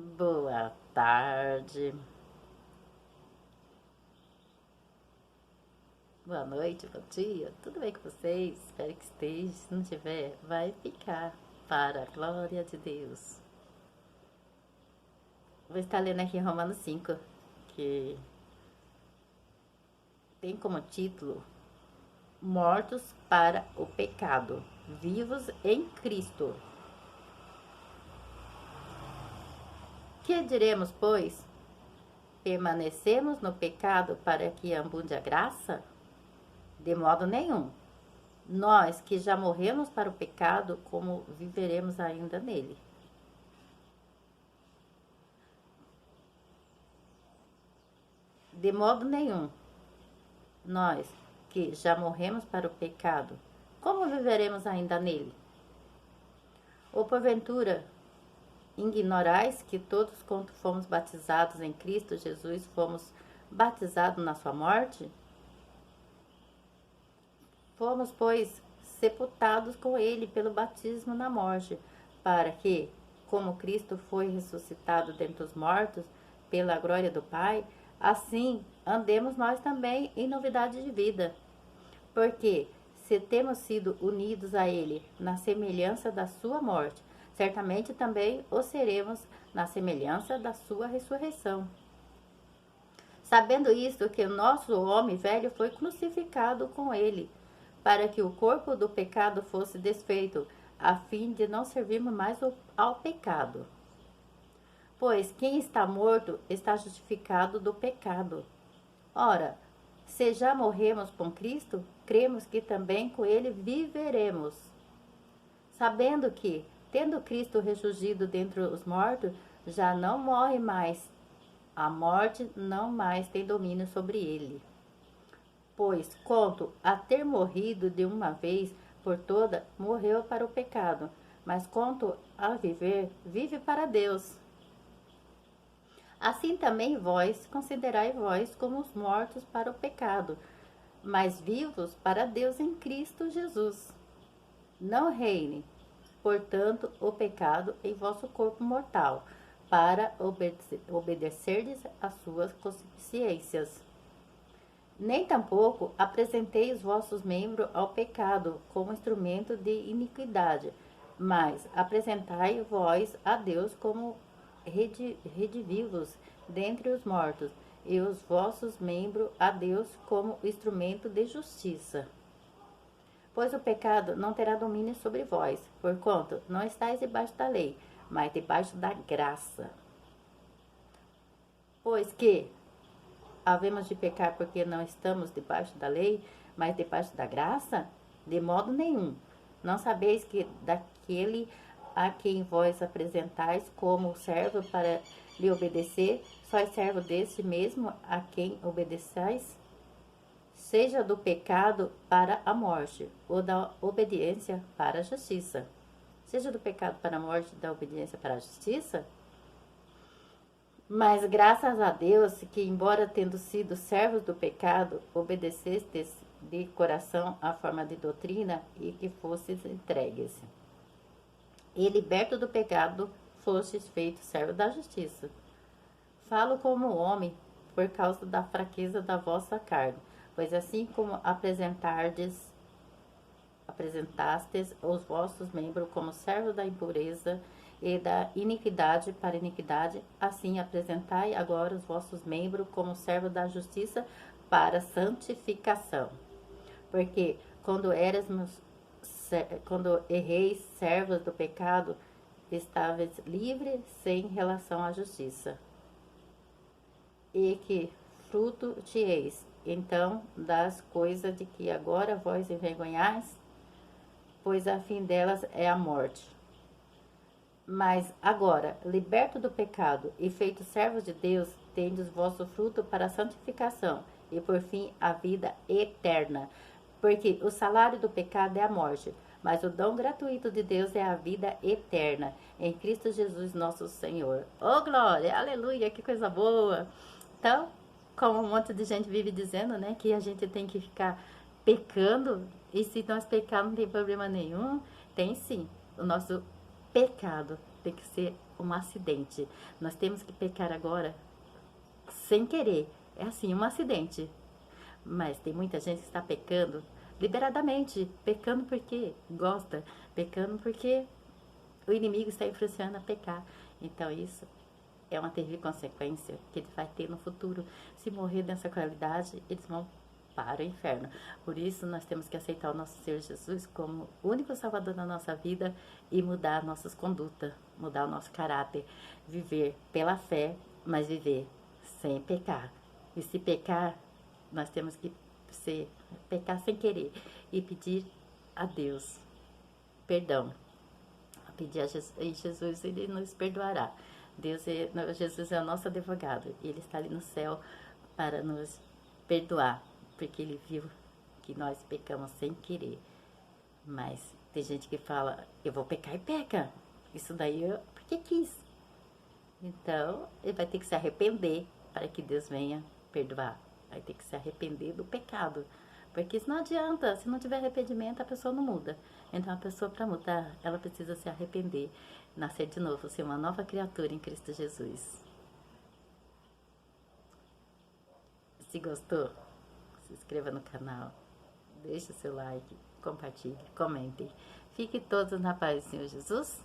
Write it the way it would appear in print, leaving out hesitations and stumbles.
Boa tarde, boa noite, bom dia, tudo bem com vocês? Espero que esteja, se não tiver, vai ficar, para a glória de Deus. Vou estar lendo aqui Romanos 5, que tem como título Mortos para o pecado, vivos em Cristo. Que diremos, pois? Permanecemos no pecado para que abunde a graça? De modo nenhum. Nós que já morremos para o pecado, como viveremos ainda nele? De modo nenhum. Nós que já morremos para o pecado, como viveremos ainda nele? Ou porventura, ignorais que todos quanto fomos batizados em Cristo Jesus, fomos batizados na sua morte? Fomos, pois, sepultados com ele pelo batismo na morte, para que, como Cristo foi ressuscitado dentre os mortos, pela glória do Pai, assim andemos nós também em novidade de vida. Porque, se temos sido unidos a ele na semelhança da sua morte, certamente também o seremos na semelhança da sua ressurreição. Sabendo isto, que o nosso homem velho foi crucificado com ele, para que o corpo do pecado fosse desfeito, a fim de não servirmos mais ao pecado. Pois quem está morto está justificado do pecado. Ora, se já morremos com Cristo, cremos que também com ele viveremos. Sabendo que, tendo Cristo ressurgido dentre os mortos, já não morre mais. A morte não mais tem domínio sobre ele. Pois, quanto a ter morrido de uma vez por toda, morreu para o pecado, mas quanto a viver, vive para Deus. Assim também vós, considerai vós como os mortos para o pecado, mas vivos para Deus em Cristo Jesus. Não reine, portanto, o pecado em vosso corpo mortal, para obedecerdes às suas consciências. Nem tampouco apresentei os vossos membros ao pecado como instrumento de iniquidade, mas apresentai vós a Deus como redivivos dentre os mortos, e os vossos membros a Deus como instrumento de justiça. Pois o pecado não terá domínio sobre vós, porquanto não estáis debaixo da lei, mas debaixo da graça. Pois que havemos de pecar porque não estamos debaixo da lei, mas debaixo da graça? De modo nenhum. Não sabeis que daquele a quem vós apresentais como servo para lhe obedecer, sois servo desse mesmo a quem obedeçais? Seja do pecado para a morte, ou da obediência para a justiça. Seja do pecado para a morte, da obediência para a justiça? Mas graças a Deus que, embora tendo sido servos do pecado, obedecestes de coração à forma de doutrina e que fostes entregues. E liberto do pecado, fostes feito servo da justiça. Falo como homem, por causa da fraqueza da vossa carne, pois assim como apresentastes os vossos membros como servos da impureza e da iniquidade para iniquidade, assim apresentai agora os vossos membros como servos da justiça para santificação. Porque quando erreis servos do pecado, estavais livres sem relação à justiça. E que fruto tieis, então, das coisas de que agora vós envergonhais? Pois a fim delas é a morte. Mas agora, liberto do pecado e feitos servos de Deus, tendes vosso fruto para a santificação e por fim a vida eterna. Porque o salário do pecado é a morte, mas o dom gratuito de Deus é a vida eterna, em Cristo Jesus nosso Senhor. Oh glória, aleluia, que coisa boa! Então, como um monte de gente vive dizendo, né, que a gente tem que ficar pecando, e se nós pecar não tem problema nenhum, tem sim. O nosso pecado tem que ser um acidente. Nós temos que pecar agora sem querer. É assim, um acidente. Mas tem muita gente que está pecando liberadamente, pecando porque gosta, pecando porque o inimigo está influenciando a pecar. Então isso é uma terrível consequência que ele vai ter no futuro. Se morrer nessa qualidade, eles vão para o inferno. Por isso nós temos que aceitar o nosso Senhor Jesus como o único salvador da nossa vida e mudar nossas condutas, mudar o nosso caráter, viver pela fé, mas viver sem pecar. E se pecar, nós temos que pecar sem querer e pedir a Deus perdão. Pedir a Jesus, e Jesus, ele nos perdoará. Jesus é o nosso advogado. Ele está ali no céu para nos perdoar, porque ele viu que nós pecamos sem querer. Mas tem gente que fala, eu vou pecar e peca. Isso daí eu porque quis. Então, ele vai ter que se arrepender para que Deus venha perdoar. Vai ter que se arrepender do pecado. Porque isso não adianta, se não tiver arrependimento, a pessoa não muda. Então, a pessoa, para mudar, ela precisa se arrepender, nascer de novo, ser uma nova criatura em Cristo Jesus. Se gostou, se inscreva no canal, deixe seu like, compartilhe, comentem. Fiquem todos na paz do Senhor Jesus.